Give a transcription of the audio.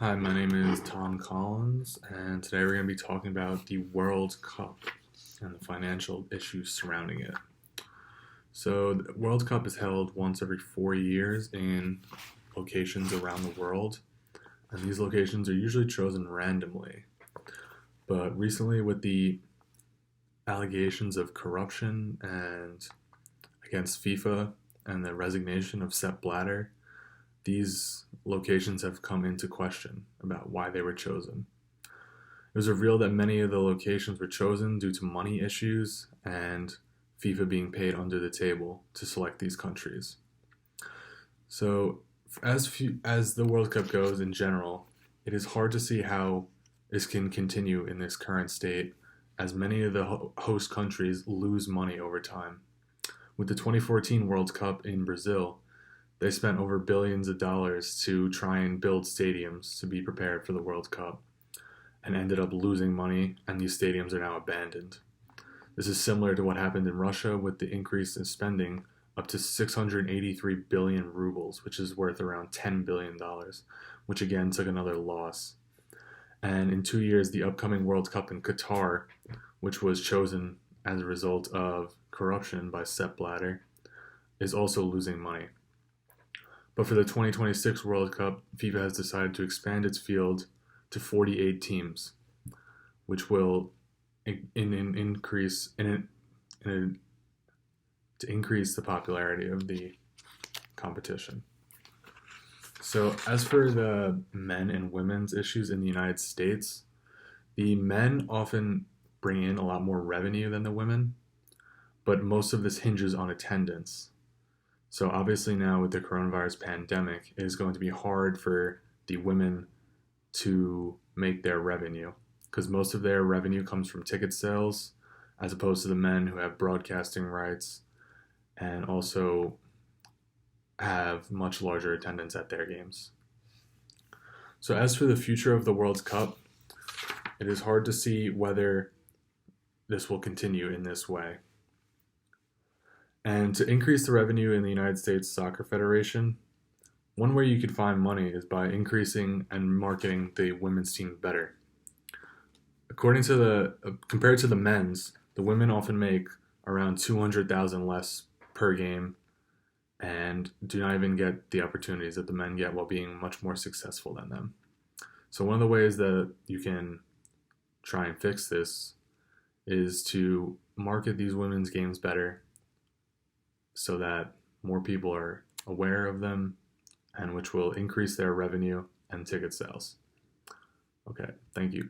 Hi, my name is Tom Collins, and today we're going to be talking about the World Cup and the financial issues surrounding it. So, the World Cup is held once every 4 years in locations around the world, and these locations are usually chosen randomly. But recently, with the allegations of corruption and against FIFA and the resignation of Sepp Blatter, these locations have come into question about why they were chosen. It was revealed that many of the locations were chosen due to money issues and FIFA being paid under the table to select these countries. So, as the World Cup goes in general, it is hard to see how this can continue in this current state, as many of the host countries lose money over time. With the 2014 World Cup in Brazil, they spent over billions of dollars to try and build stadiums to be prepared for the World Cup and ended up losing money, and these stadiums are now abandoned. This is similar to what happened in Russia with the increase in spending up to 683 billion rubles, which is worth around $10 billion, which again took another loss. And in 2 years, the upcoming World Cup in Qatar, which was chosen as a result of corruption by Sepp Blatter, is also losing money. But for the 2026 World Cup, FIFA has decided to expand its field to 48 teams, which will increase to increase the popularity of the competition. So, as for the men and women's issues in the United States, the men often bring in a lot more revenue than the women, but most of this hinges on attendance. So obviously now with the coronavirus pandemic, it is going to be hard for the women to make their revenue because most of their revenue comes from ticket sales as opposed to the men who have broadcasting rights and also have much larger attendance at their games. So as for the future of the World Cup, it is hard to see whether this will continue in this way. And to increase the revenue in the United States Soccer Federation, one way you could find money is by increasing and marketing the women's team better. Compared to the men's, the women often make around 200,000 less per game and do not even get the opportunities that the men get while being much more successful than them. So one of the ways that you can try and fix this is to market these women's games better so that more people are aware of them and which will increase their revenue and ticket sales. Okay, thank you.